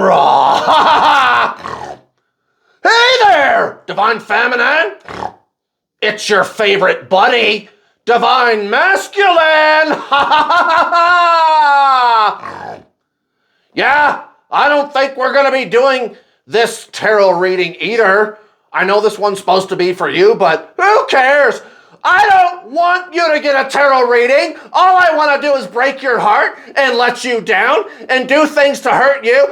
Hey there, Divine Feminine. It's your favorite buddy, Divine Masculine. Yeah, I don't think we're going to be doing this tarot reading either. I know this one's supposed to be for you, but who cares? I don't want you to get a tarot reading. All I want to do is break your heart and let you down and do things to hurt you.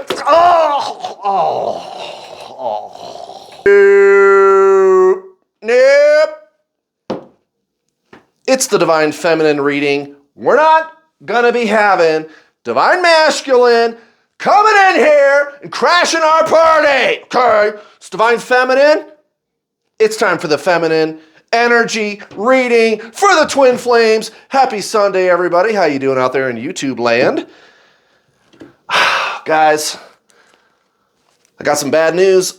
Nope. It's the Divine Feminine reading. We're not going to be having Divine Masculine coming in here and crashing our party. Okay, it's Divine Feminine. It's time for the feminine energy reading for the twin flames. Happy Sunday, everybody. How you doing out there in YouTube land? Guys, I got some bad news.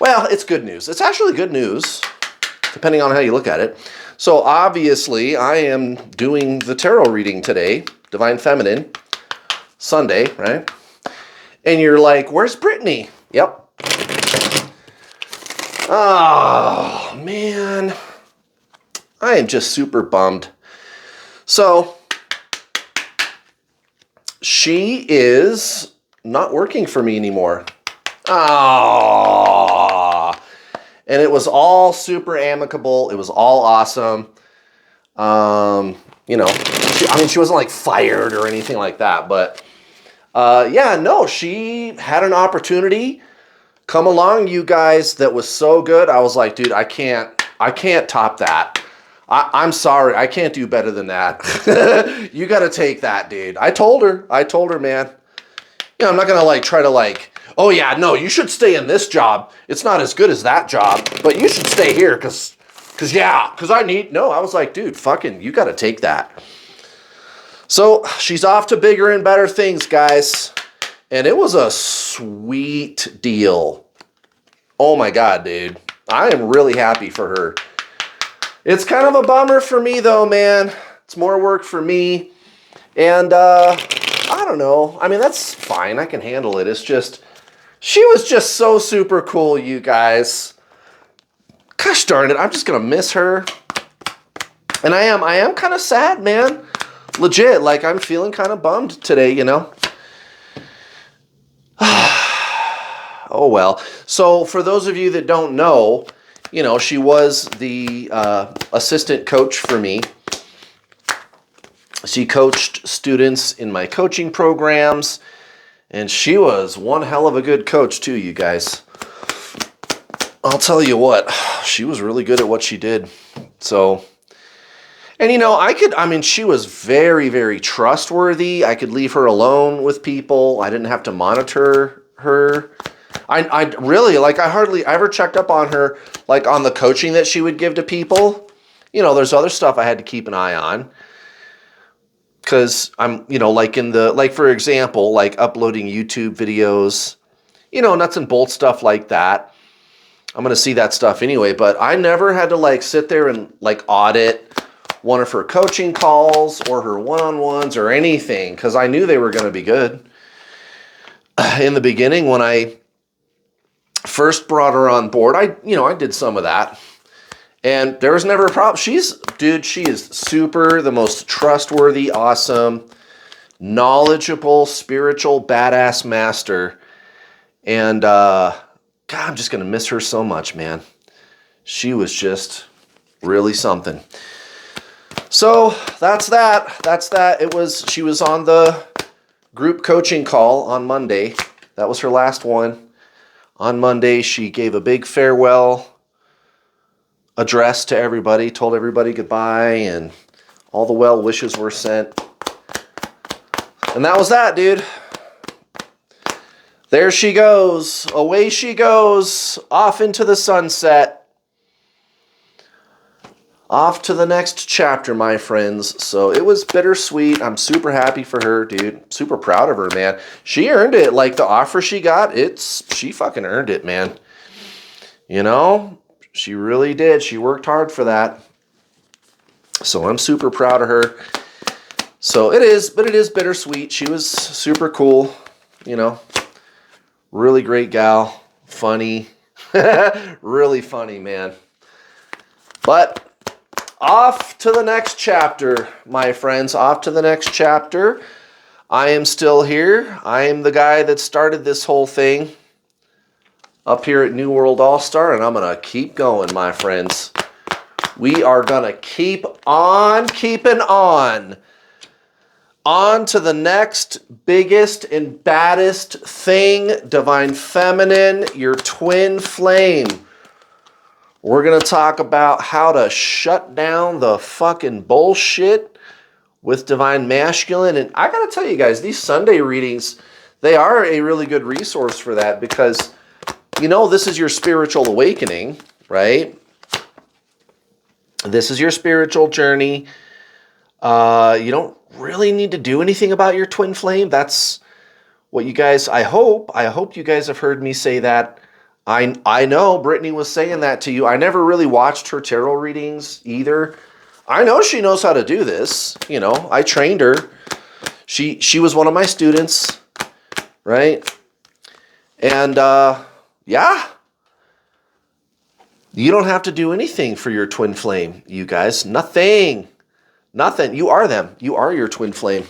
Well, it's good news. It's actually good news, depending on how you look at it. So obviously, I am doing the tarot reading today, Divine Feminine, Sunday, right? And you're like, where's Brittany? Yep. Oh, man. I am just super bummed. So, she is not working for me anymore. Oh. And it was all super amicable. It was all awesome. You know, she wasn't like fired or anything like that. But, yeah, no, she had an opportunity come along, you guys, that was so good. I was like, dude, I can't top that. I'm sorry. I can't do better than that. You got to take that, dude. I told her, man. You know, I'm not going to like try to like, oh yeah, no, you should stay in this job. It's not as good as that job, but you should stay here because I was like, dude, fucking, you got to take that. So she's off to bigger and better things, guys. And it was a sweet deal. Oh my God, dude. I am really happy for her. It's kind of a bummer for me though, man. It's more work for me. And I don't know. I mean, that's fine. I can handle it. It's just, she was just so super cool, you guys. Gosh darn it. I'm just going to miss her. And I am kind of sad, man. Legit. Like, I'm feeling kind of bummed today, you know. Oh, well. So for those of you that don't know, you know, she was the assistant coach for me. She coached students in my coaching programs, and she was one hell of a good coach too, you guys. I'll tell you what, she was really good at what she did. So, and you know, she was very, very trustworthy. I could leave her alone with people. I didn't have to monitor her. I really, like, I hardly ever checked up on her, like, on the coaching that she would give to people. You know, there's other stuff I had to keep an eye on. Because I'm, you know, like for example, like uploading YouTube videos, you know, nuts and bolts stuff like that. I'm going to see that stuff anyway, but I never had to, like, sit there and, like, audit one of her coaching calls or her one-on-ones or anything, because I knew they were going to be good. In the beginning, when I first brought her on board, I did some of that. And there was never a problem. She is super, the most trustworthy, awesome, knowledgeable, spiritual, badass master. And, God, I'm just going to miss her so much, man. She was just really something. So that's that. She was on the group coaching call on Monday. That was her last one. On Monday, she gave a big farewell address to everybody, told everybody goodbye, and all the well wishes were sent. And that was that, dude. There she goes. Away she goes. Off into the sunset. Off to the next chapter, my friends. So it was bittersweet. I'm super happy for her, dude. Super proud of her, man. She earned it. Like, the offer she got, she fucking earned it, man. You know? She really did. She worked hard for that. So I'm super proud of her. So it is, but it is bittersweet. She was super cool, you know, really great gal, funny, really funny, man. But off to the next chapter, my friends, off to the next chapter. I am still here. I am the guy that started this whole thing up here at New World All-Star, and I'm going to keep going, my friends. We are going to keep on keeping on. On to the next biggest and baddest thing, Divine Feminine, your twin flame. We're going to talk about how to shut down the fucking bullshit with Divine Masculine. And I got to tell you guys, these Sunday readings, they are a really good resource for that because, you know, this is your spiritual awakening, right? This is your spiritual journey. You don't really need to do anything about your twin flame. That's what you guys, I hope you guys have heard me say that. I know Brittany was saying that to you. I never really watched her tarot readings either. I know she knows how to do this. You know, I trained her. She was one of my students, right? And yeah, you don't have to do anything for your twin flame, you guys. Nothing. You are them. You are your twin flame.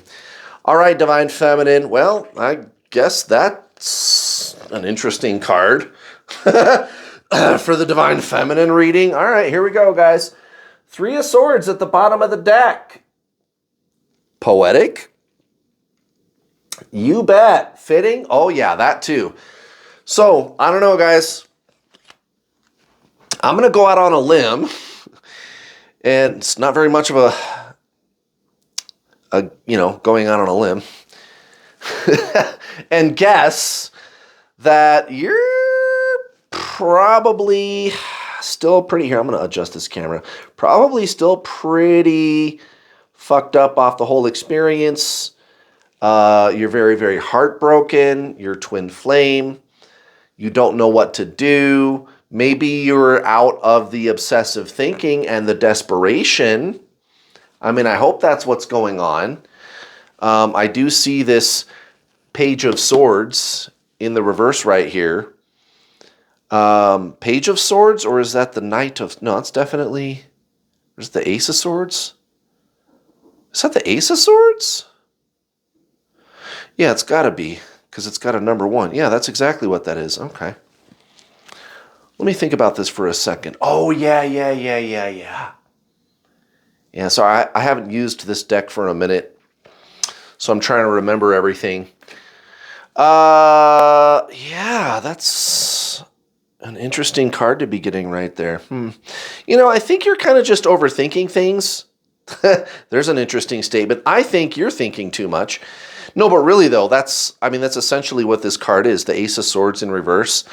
All right, Divine Feminine. Well, I guess that's an interesting card for the Divine Feminine reading. All right, here we go, guys. 3 of Swords at the bottom of the deck. Poetic. You bet. Fitting. Oh, yeah, that too. So, I don't know, guys. I'm going to go out on a limb. And it's not very much of a going out on a limb. And guess that you're probably still pretty, here, I'm going to adjust this camera, probably still pretty fucked up off the whole experience. You're very, very heartbroken. You're twin flame. You don't know what to do. Maybe you're out of the obsessive thinking and the desperation. I mean, I hope that's what's going on. I do see this Page of Swords in the reverse right here. Page of Swords, or is that the Knight of... No, it's definitely... There's the Ace of Swords. Is that the Ace of Swords? Yeah, it's got to be, because it's got a number 1. Yeah, that's exactly what that is. Okay. Let me think about this for a second. Oh, yeah. Yeah, so I haven't used this deck for a minute, so I'm trying to remember everything. Yeah, that's an interesting card to be getting right there. You know, I think you're kind of just overthinking things. There's an interesting statement. I think you're thinking too much. No, but really though, that's essentially what this card is, the Ace of Swords in reverse.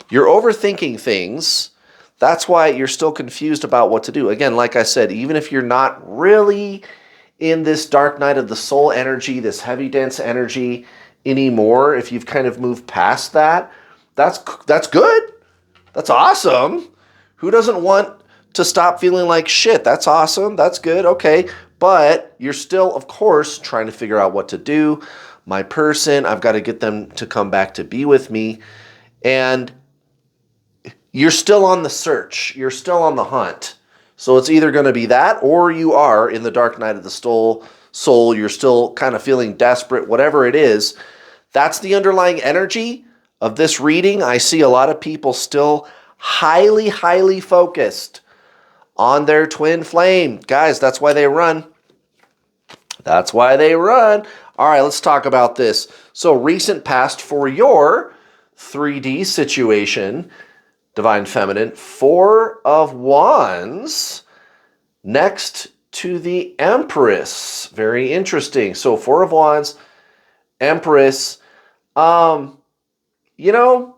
You're overthinking things. That's why you're still confused about what to do. Again, like I said, even if you're not really in this dark night of the soul energy, this heavy, dense energy anymore, if you've kind of moved past that, that's good. That's awesome. Who doesn't want to stop feeling like shit? That's awesome. That's good. Okay. But you're still, of course, trying to figure out what to do. My person, I've got to get them to come back to be with me. And you're still on the search. You're still on the hunt. So it's either going to be that, or you are in the dark night of the soul. You're still kind of feeling desperate, whatever it is. That's the underlying energy of this reading. I see a lot of people still highly, highly focused on their twin flame. Guys, that's why they run. That's why they run. All right, let's talk about this. So recent past for your 3D situation, Divine Feminine, 4 of Wands next to the Empress. Very interesting. So 4 of Wands, Empress. You know,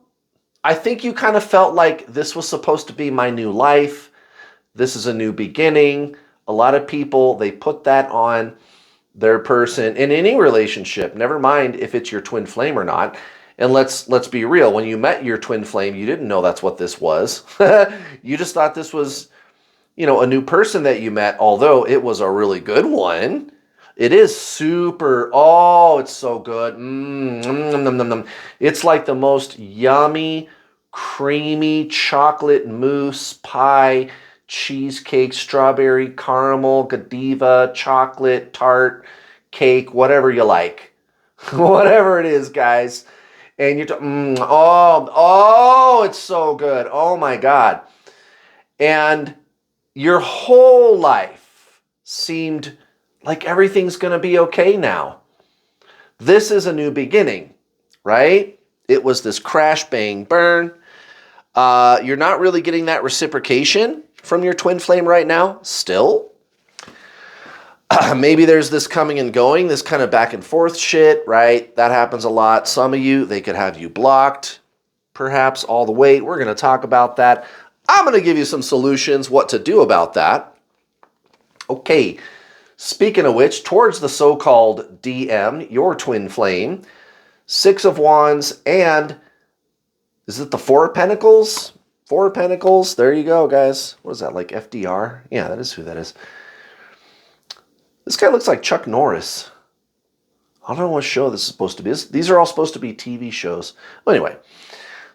I think you kind of felt like this was supposed to be my new life. This is a new beginning. A lot of people, they put that on their person in any relationship, never mind if it's your twin flame or not. And let's be real. When you met your twin flame, you didn't know that's what this was. You just thought this was, you know, a new person that you met, although it was a really good one. It is super. Oh, it's so good. It's like the most yummy, creamy chocolate mousse pie, cheesecake, strawberry, caramel, Godiva, chocolate, tart, cake, whatever you like. Whatever it is, guys. And oh, it's so good. Oh my God. And your whole life seemed like everything's going to be okay now. This is a new beginning, right? It was this crash, bang, burn. You're not really getting that reciprocation from your twin flame right now, still. Maybe there's this coming and going, this kind of back and forth shit, right? That happens a lot. Some of you, they could have you blocked, perhaps all the way. We're going to talk about that. I'm going to give you some solutions, what to do about that. Okay, speaking of which, towards the so-called DM, your twin flame, Six of Wands, and is it the Four of Pentacles? Four of Pentacles, there you go, guys. What is that, like FDR? Yeah, that is who that is. This guy looks like Chuck Norris. I don't know what show this is supposed to be. These are all supposed to be TV shows. Well, anyway,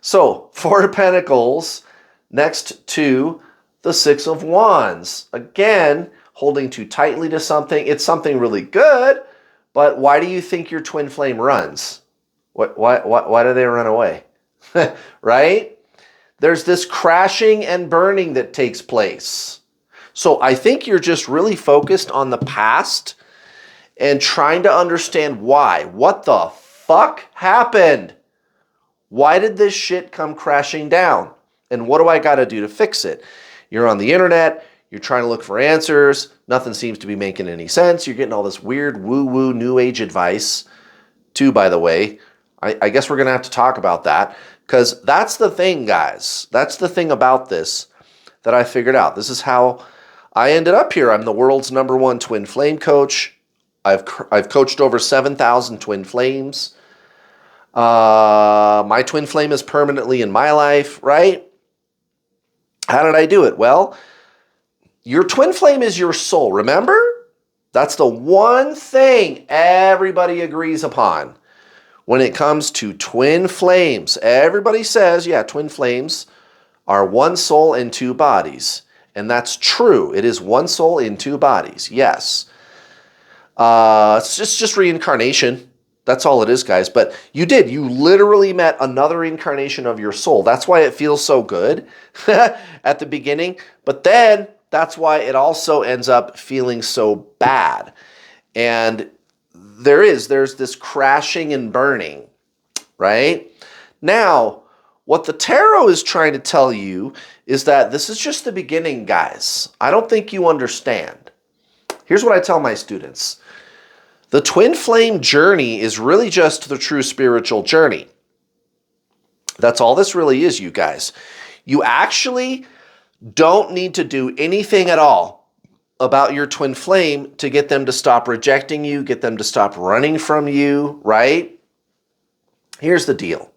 so Four of Pentacles next to the Six of Wands. Again, holding too tightly to something. It's something really good, but why do you think your twin flame runs? Why do they run away? Right? There's this crashing and burning that takes place. So I think you're just really focused on the past and trying to understand why. What the fuck happened? Why did this shit come crashing down? And what do I got to do to fix it? You're on the internet. You're trying to look for answers. Nothing seems to be making any sense. You're getting all this weird woo-woo new age advice too, by the way. I guess we're going to have to talk about that because that's the thing, guys. That's the thing about this that I figured out. This is how I ended up here. I'm the world's #1 twin flame coach. I've coached over 7,000 twin flames. My twin flame is permanently in my life, right? How did I do it? Well, your twin flame is your soul, remember? That's the one thing everybody agrees upon when it comes to twin flames. Everybody says, yeah, twin flames are one soul in two bodies. And that's true. It is one soul in two bodies, yes. It's just reincarnation. That's all it is, guys. But you literally met another incarnation of your soul. That's why it feels so good at the beginning. But then that's why it also ends up feeling so bad. And there's this crashing and burning, right? Now, what the tarot is trying to tell you is that this is just the beginning, guys. I don't think you understand. Here's what I tell my students. The twin flame journey is really just the true spiritual journey. That's all this really is, you guys. You actually don't need to do anything at all about your twin flame to get them to stop rejecting you, get them to stop running from you, right? Here's the deal.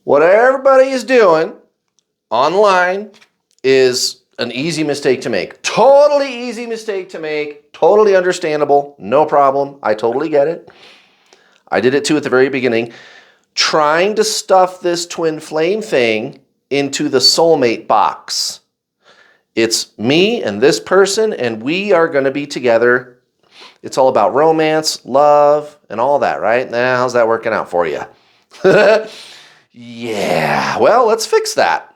What everybody is doing online is an easy mistake to make. Totally easy mistake to make. Totally understandable. No problem. I totally get it. I did it too at the very beginning. Trying to stuff this twin flame thing into the soulmate box. It's me and this person, and we are going to be together. It's all about romance, love, and all that, right? Now, how's that working out for you? Yeah, well, let's fix that.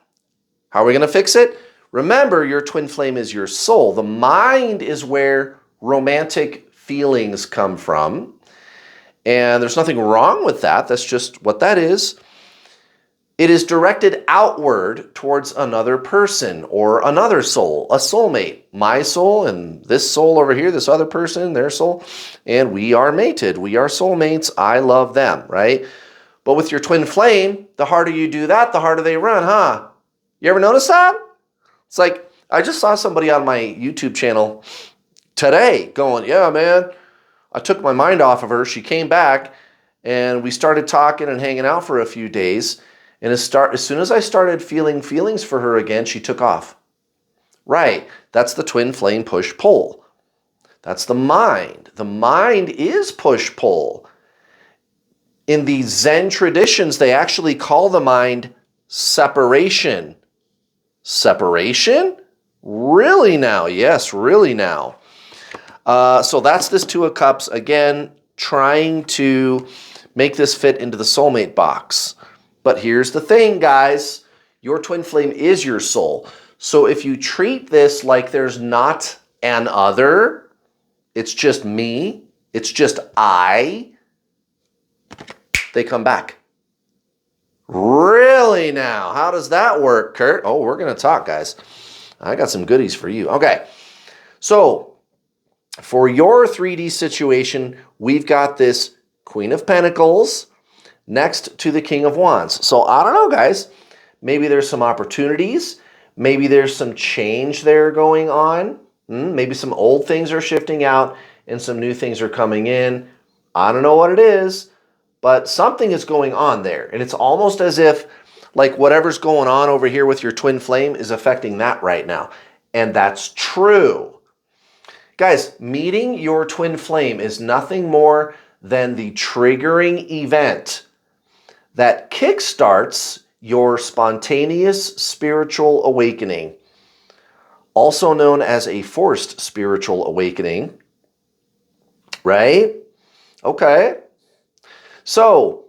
How are we going to fix it? Remember, your twin flame is your soul. The mind is where romantic feelings come from. And there's nothing wrong with that. That's just what that is. It is directed outward towards another person or another soul, a soulmate. My soul and this soul over here, this other person, their soul. And we are mated. We are soulmates. I love them, right? But with your twin flame, the harder you do that, the harder they run, huh? You ever notice that? It's like, I just saw somebody on my YouTube channel today going, yeah, man, I took my mind off of her. She came back and we started talking and hanging out for a few days. And as soon as I started feeling feelings for her again, she took off. Right. That's the twin flame push-pull. That's the mind. The mind is push-pull. In the Zen traditions, they actually call the mind separation. Separation? Really now? Yes, really now. So that's this Two of Cups. Again, trying to make this fit into the soulmate box. But here's the thing, guys. Your twin flame is your soul. So if you treat this like there's not an other, it's just me, it's just I, they come back. Really now? How does that work, Kurt? Oh, we're going to talk, guys. I got some goodies for you. Okay. So for your 3D situation, we've got this Queen of Pentacles next to the King of Wands. So I don't know, guys. Maybe there's some opportunities. Maybe there's some change there going on. Maybe some old things are shifting out and some new things are coming in. I don't know what it is, but something is going on there. And it's almost as if like whatever's going on over here with your twin flame is affecting that right now. And that's true. Guys, meeting your twin flame is nothing more than the triggering event that kickstarts your spontaneous spiritual awakening, also known as a forced spiritual awakening, right? Okay. So,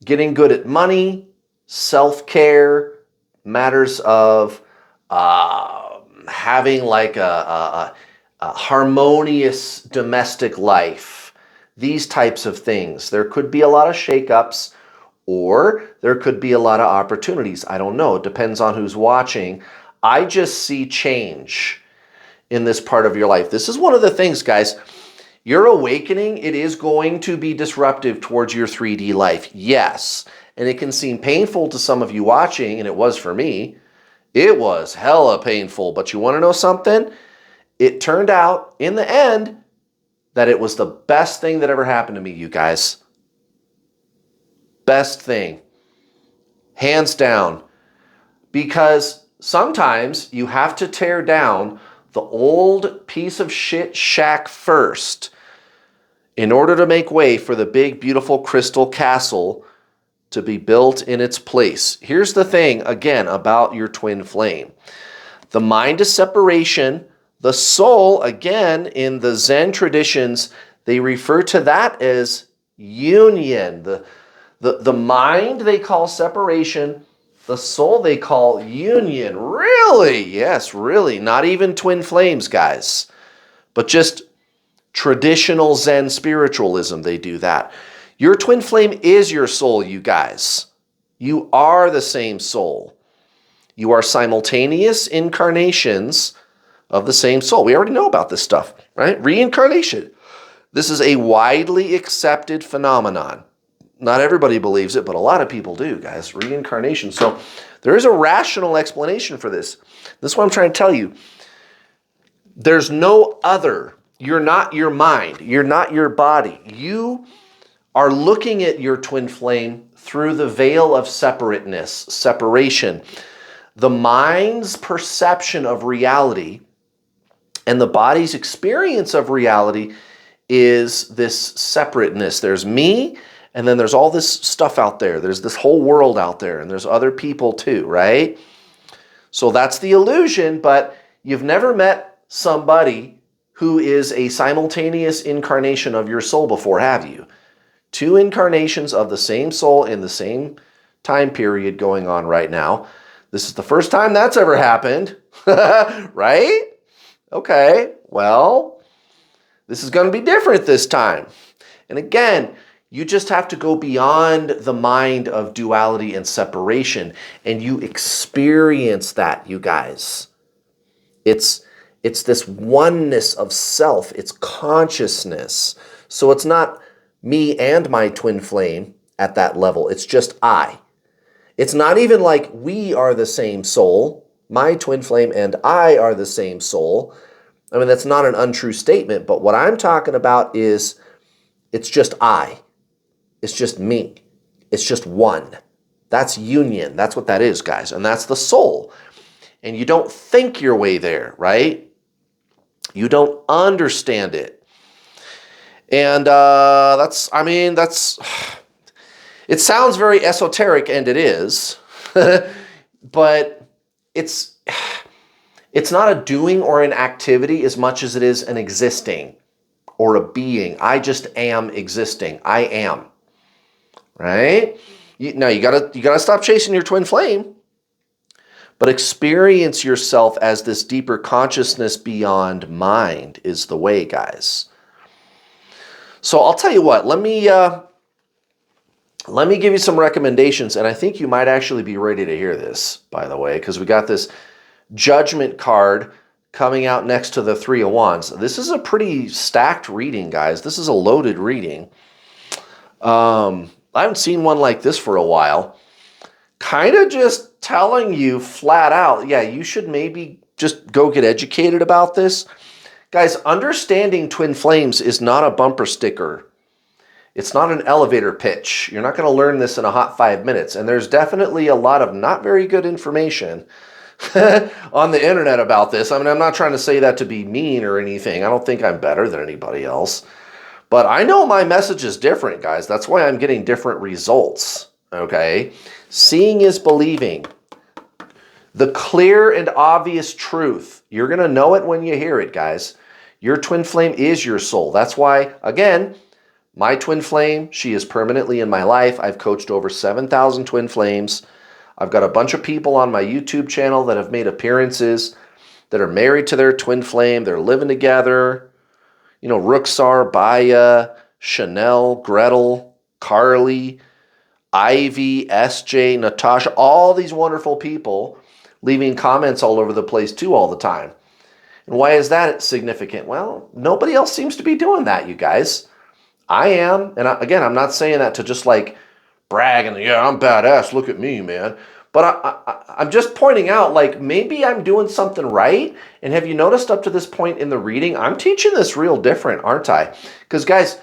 getting good at money, self-care, matters of having like a harmonious domestic life, these types of things. There could be a lot of shakeups, or there could be a lot of opportunities. I don't know. It depends on who's watching. I just see change in this part of your life. This is one of the things, guys. Your awakening, it is going to be disruptive towards your 3D life. Yes. And it can seem painful to some of you watching, and it was for me. It was hella painful. But you want to know something? It turned out, in the end, that it was the best thing that ever happened to me, you guys. Best thing. Hands down. Because sometimes you have to tear down the old piece of shit shack first in order to make way for the big, beautiful crystal castle to be built in its place. Here's the thing, again, about your twin flame. The mind is separation. The soul, again, in the Zen traditions, they refer to that as union. The mind they call separation. The soul they call union. Really? Yes, really. Not even twin flames, guys. But just traditional Zen spiritualism, they do that. Your twin flame is your soul, you guys. You are the same soul. You are simultaneous incarnations of the same soul. We already know about this stuff, right? Reincarnation. This is a widely accepted phenomenon. Not everybody believes it, but a lot of people do, guys. Reincarnation. So there is a rational explanation for this. This is what I'm trying to tell you. There's no other. You're not your mind. You're not your body. You are looking at your twin flame through the veil of separateness, separation. The mind's perception of reality and the body's experience of reality is this separateness. There's me, and then there's all this stuff out there. There's this whole world out there, and there's other people too, right? So that's the illusion, but you've never met somebody who is a simultaneous incarnation of your soul before, have you? Two incarnations of the same soul in the same time period going on right now. This is the first time that's ever happened, right? Okay, well, this is going to be different this time. And again, you just have to go beyond the mind of duality and separation, and you experience that, you guys. It's this oneness of self. It's consciousness. So it's not me and my twin flame at that level. It's just I. It's not even like we are the same soul. My twin flame and I are the same soul. I mean, that's not an untrue statement, but what I'm talking about is it's just I. It's just me. It's just one. That's union. That's what that is, guys. And that's the soul. And you don't think your way there, right? You don't understand it. And it sounds very esoteric, and it is, but it's not a doing or an activity as much as it is an existing or a being. I just am existing. I am. Right? Now you gotta stop chasing your twin flame, but experience yourself as this deeper consciousness beyond mind is the way, guys. So I'll tell you what. Let me give you some recommendations, and I think you might actually be ready to hear this, by the way, because we got this Judgment card coming out next to the Three of Wands. This is a pretty stacked reading, guys. This is a loaded reading. I haven't seen one like this for a while. Kind of just telling you flat out, yeah, you should maybe just go get educated about this. Guys, understanding twin flames is not a bumper sticker. It's not an elevator pitch. You're not going to learn this in a hot 5 minutes. And there's definitely a lot of not very good information on the internet about this. I mean, I'm not trying to say that to be mean or anything. I don't think I'm better than anybody else. But I know my message is different, guys. That's why I'm getting different results, okay? Seeing is believing. The clear and obvious truth. You're going to know it when you hear it, guys. Your twin flame is your soul. That's why, again, my twin flame, she is permanently in my life. I've coached over 7,000 twin flames. I've got a bunch of people on my YouTube channel that have made appearances that are married to their twin flame. They're living together. You know, Ruxar, Baya, Chanel, Gretel, Carly, Ivy, SJ, Natasha, all these wonderful people leaving comments all over the place too all the time. And why is that significant? Well, nobody else seems to be doing that, you guys. I am. And again, I'm not saying that to just like brag and, yeah, I'm badass, look at me, man. But I'm just pointing out, like, maybe I'm doing something right. And have you noticed up to this point in the reading, I'm teaching this real different, aren't I? Because, guys,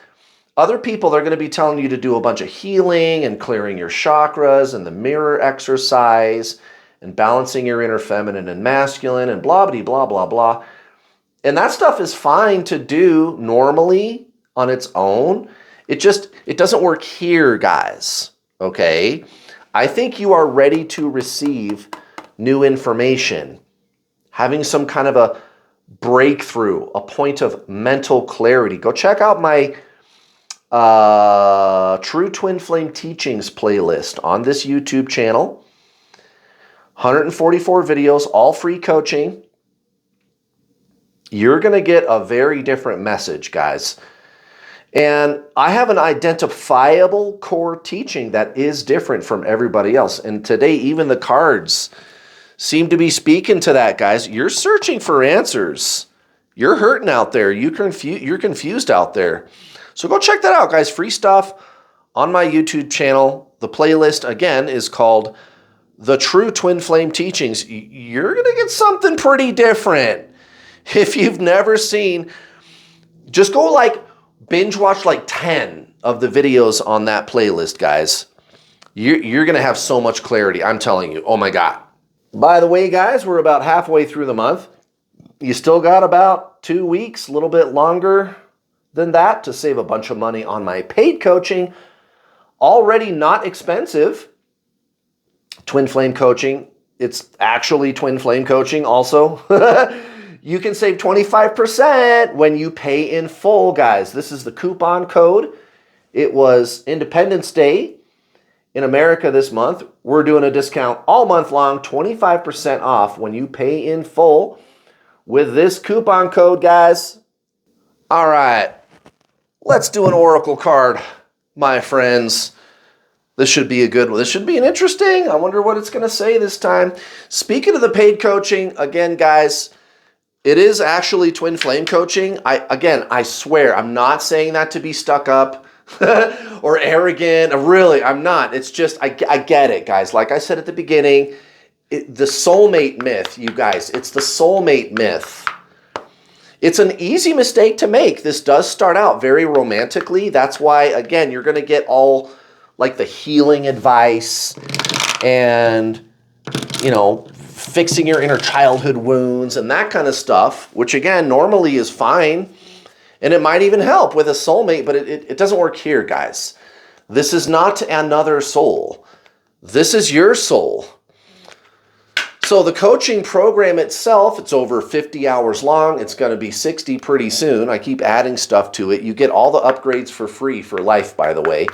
other people, they're going to be telling you to do a bunch of healing and clearing your chakras and the mirror exercise and balancing your inner feminine and masculine and blah, blah, blah, blah, blah. And that stuff is fine to do normally on its own. It doesn't work here, guys, okay? I think you are ready to receive new information, having some kind of a breakthrough, a point of mental clarity. Go check out my True Twin Flame Teachings playlist on this YouTube channel. 144 videos, all free coaching. You're going to get a very different message, guys. And I have an identifiable core teaching that is different from everybody else. And today, even the cards seem to be speaking to that, guys. You're searching for answers. You're hurting out there. You're confused out there. So go check that out, guys. Free stuff on my YouTube channel. The playlist, again, is called The True Twin Flame Teachings. You're going to get something pretty different. If you've never seen, just go binge watch 10 of the videos on that playlist, guys. You're going to have so much clarity. I'm telling you. Oh, my God. By the way, guys, we're about halfway through the month. You still got about 2 weeks, a little bit longer than that to save a bunch of money on my paid coaching. Already not expensive. Twin Flame Coaching. It's actually Twin Flame Coaching also. You can save 25% when you pay in full, guys. This is the coupon code. It was Independence Day in America this month. We're doing a discount all month long, 25% off when you pay in full with this coupon code, guys. All right, let's do an oracle card, my friends. This should be a good one. This should be an interesting. I wonder what it's going to say this time. Speaking of the paid coaching, again, guys, it is actually Twin Flame Coaching. I swear, I'm not saying that to be stuck up or arrogant. Really, I'm not. It's just, I get it, guys. Like I said at the beginning, the soulmate myth, you guys. It's the soulmate myth. It's an easy mistake to make. This does start out very romantically. That's why, again, you're going to get all the healing advice and, fixing your inner childhood wounds and that kind of stuff, which again, normally is fine. And it might even help with a soulmate, but it doesn't work here, guys. This is not another soul. This is your soul. So the coaching program itself, it's over 50 hours long. It's going to be 60 pretty soon. I keep adding stuff to it. You get all the upgrades for free for life, by the way.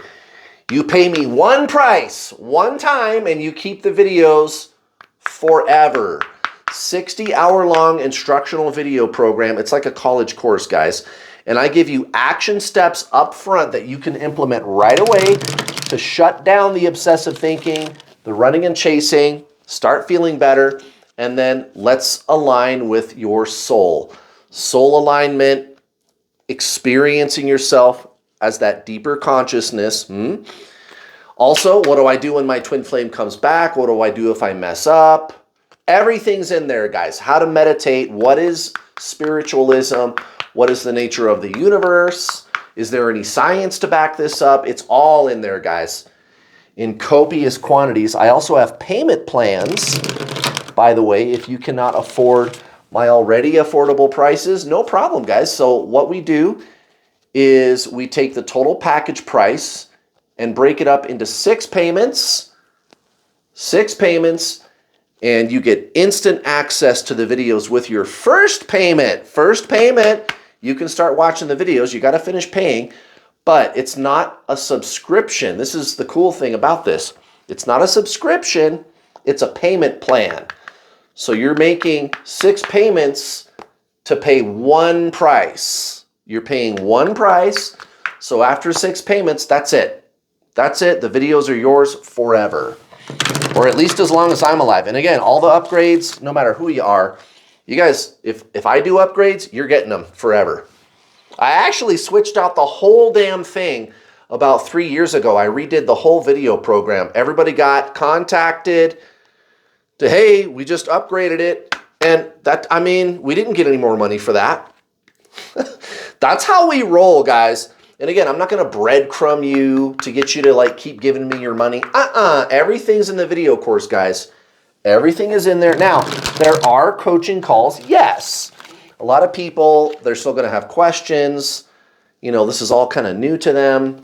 You pay me one price, one time, and you keep the videos forever. 60-hour-long instructional video program. It's like a college course, guys. And I give you action steps up front that you can implement right away to shut down the obsessive thinking, the running and chasing, start feeling better, and then let's align with your soul. Soul alignment, experiencing yourself as that deeper consciousness. Also, what do I do when my twin flame comes back? What do I do if I mess up? Everything's in there, guys. How to meditate. What is spiritualism? What is the nature of the universe? Is there any science to back this up? It's all in there, guys, in copious quantities. I also have payment plans, by the way, if you cannot afford my already affordable prices, no problem, guys. So what we do is we take the total package price and break it up into 6 payments, and you get instant access to the videos with your first payment. First payment, you can start watching the videos. You got to finish paying, but it's not a subscription. This is the cool thing about this. It's not a subscription. It's a payment plan. So you're making 6 payments to pay one price. You're paying one price. So after 6 payments, that's it. That's it. The videos are yours forever, or at least as long as I'm alive. And again, all the upgrades, no matter who you are, you guys, if I do upgrades, you're getting them forever. I actually switched out the whole damn thing about 3 years ago. I redid the whole video program. Everybody got contacted to, hey, we just upgraded it. And that, I mean, we didn't get any more money for that. That's how we roll, guys. And again, I'm not going to breadcrumb you to get you to like keep giving me your money. Everything's in the video course, guys. Everything is in there. Now, there are coaching calls. Yes. A lot of people, they're still going to have questions. You know, this is all kind of new to them.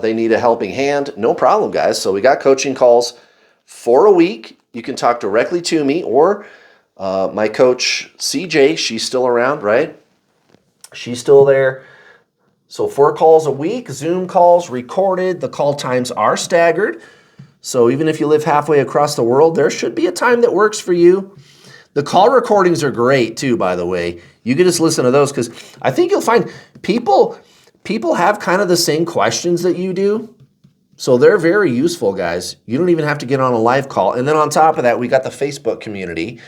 They need a helping hand. No problem, guys. So we got coaching calls for a week. You can talk directly to me or my coach, CJ. She's still around, right? She's still there. So 4 calls a week, Zoom calls, recorded. The call times are staggered. So even if you live halfway across the world, there should be a time that works for you. The call recordings are great too, by the way. You can just listen to those because I think you'll find people have kind of the same questions that you do. So they're very useful, guys. You don't even have to get on a live call. And then on top of that, we got the Facebook community.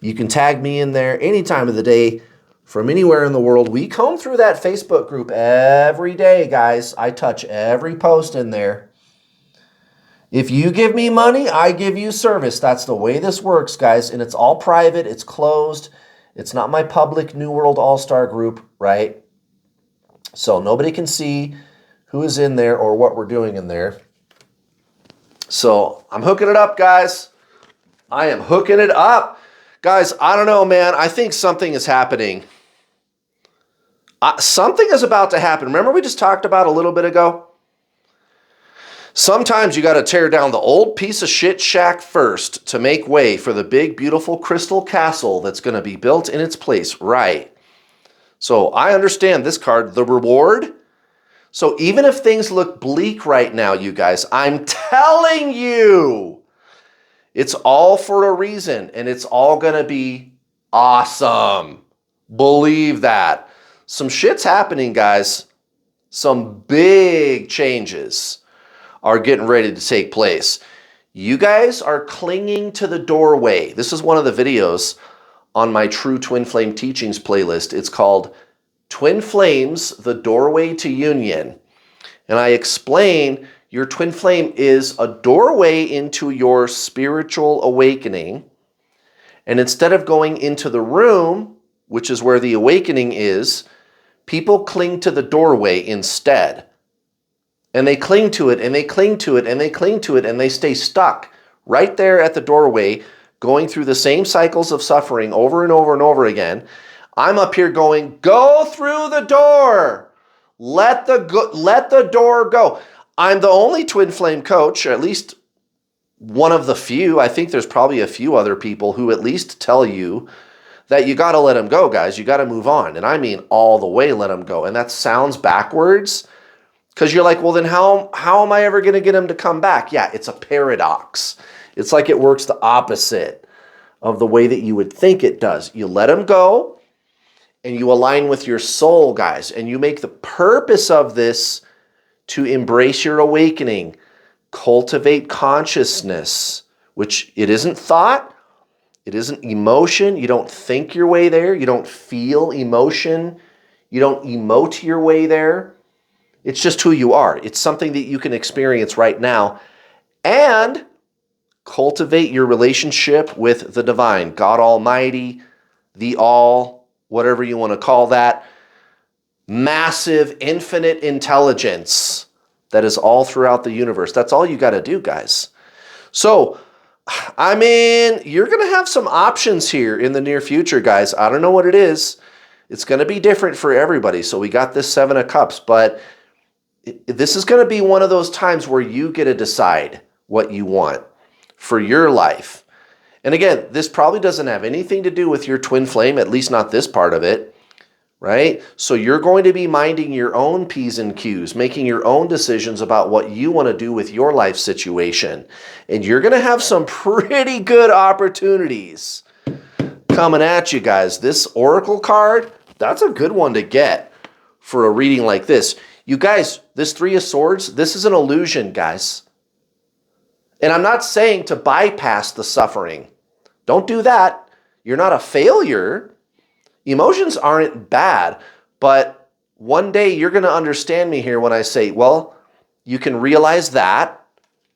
You can tag me in there any time of the day from anywhere in the world. We comb through that Facebook group every day, guys. I touch every post in there. If you give me money, I give you service. That's the way this works, guys. And it's all private. It's closed. It's not my public New World All-Star group, right? So nobody can see who is in there or what we're doing in there. So I'm hooking it up, guys. I am hooking it up. Guys, I don't know, man. I think something is happening. Something is about to happen. Remember we just talked about a little bit ago? Sometimes you got to tear down the old piece of shit shack first to make way for the big, beautiful crystal castle that's going to be built in its place, right? So I understand this card, the reward. So even if things look bleak right now, you guys, I'm telling you, it's all for a reason, and it's all going to be awesome. Believe that. Some shit's happening, guys. Some big changes are getting ready to take place. You guys are clinging to the doorway. This is one of the videos on my True Twin Flame Teachings playlist. It's called Twin Flames, the Doorway to Union. And I explain your twin flame is a doorway into your spiritual awakening. And instead of going into the room, which is where the awakening is, people cling to the doorway instead. And they cling to it, and they cling to it, and they cling to it, and they stay stuck right there at the doorway, going through the same cycles of suffering over and over and over again. I'm up here going, go through the door. Let the door go. I'm the only twin flame coach, or at least one of the few. I think there's probably a few other people who at least tell you that you got to let them go, guys. You got to move on. And I mean all the way let them go. And that sounds backwards because you're like, well, then how am I ever going to get them to come back? Yeah, it's a paradox. It's like it works the opposite of the way that you would think it does. You let them go and you align with your soul, guys. And you make the purpose of this to embrace your awakening, cultivate consciousness, which it isn't thought. It isn't emotion. You don't think your way there. You don't feel emotion. You don't emote your way there. It's just who you are. It's something that you can experience right now. And cultivate your relationship with the divine, God Almighty, the All, whatever you want to call that, massive, infinite intelligence that is all throughout the universe. That's all you got to do, guys. So, I mean, you're going to have some options here in the near future, guys. I don't know what it is. It's going to be different for everybody. So we got this 7 of Cups, but this is going to be one of those times where you get to decide what you want for your life. And again, this probably doesn't have anything to do with your twin flame, at least not this part of it. Right? So you're going to be minding your own P's and Q's, making your own decisions about what you want to do with your life situation. And you're going to have some pretty good opportunities coming at you, guys. This Oracle card, that's a good one to get for a reading like this. You guys, this 3 of Swords, this is an illusion, guys. And I'm not saying to bypass the suffering. Don't do that. You're not a failure. Emotions aren't bad, but one day you're going to understand me here when I say, well, you can realize that.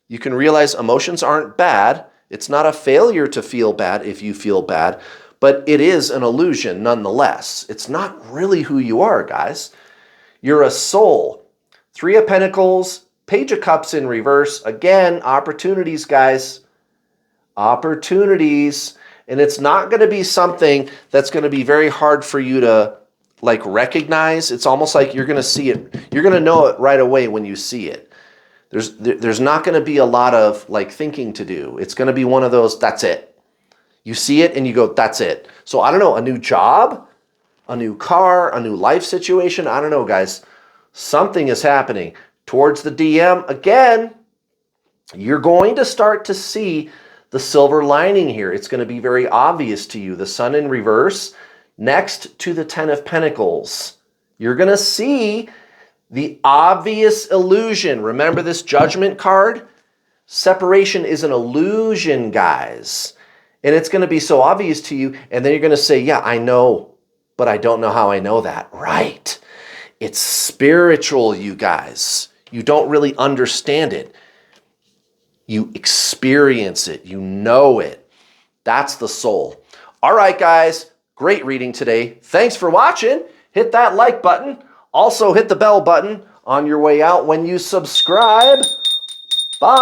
You can realize emotions aren't bad. It's not a failure to feel bad if you feel bad, but it is an illusion nonetheless. It's not really who you are, guys. You're a soul. 3 of Pentacles, Page of Cups in reverse. Again, opportunities, guys. Opportunities. And it's not going to be something that's going to be very hard for you to like recognize. It's almost like you're going to see it. You're going to know it right away when you see it. There's not going to be a lot of like thinking to do. It's going to be one of those, that's it. You see it and you go, that's it. So I don't know, a new job, a new car, a new life situation. I don't know, guys. Something is happening. Towards the DM, again, you're going to start to see the silver lining here. It's going to be very obvious to you. The Sun in reverse next to the 10 of Pentacles. You're going to see the obvious illusion. Remember this Judgment card? Separation is an illusion, guys. And it's going to be so obvious to you. And then you're going to say, yeah, I know, but I don't know how I know that. Right. It's spiritual, you guys. You don't really understand it. You experience it. You know it. That's the soul. All right, guys. Great reading today. Thanks for watching. Hit that like button. Also, hit the bell button on your way out when you subscribe. Bye.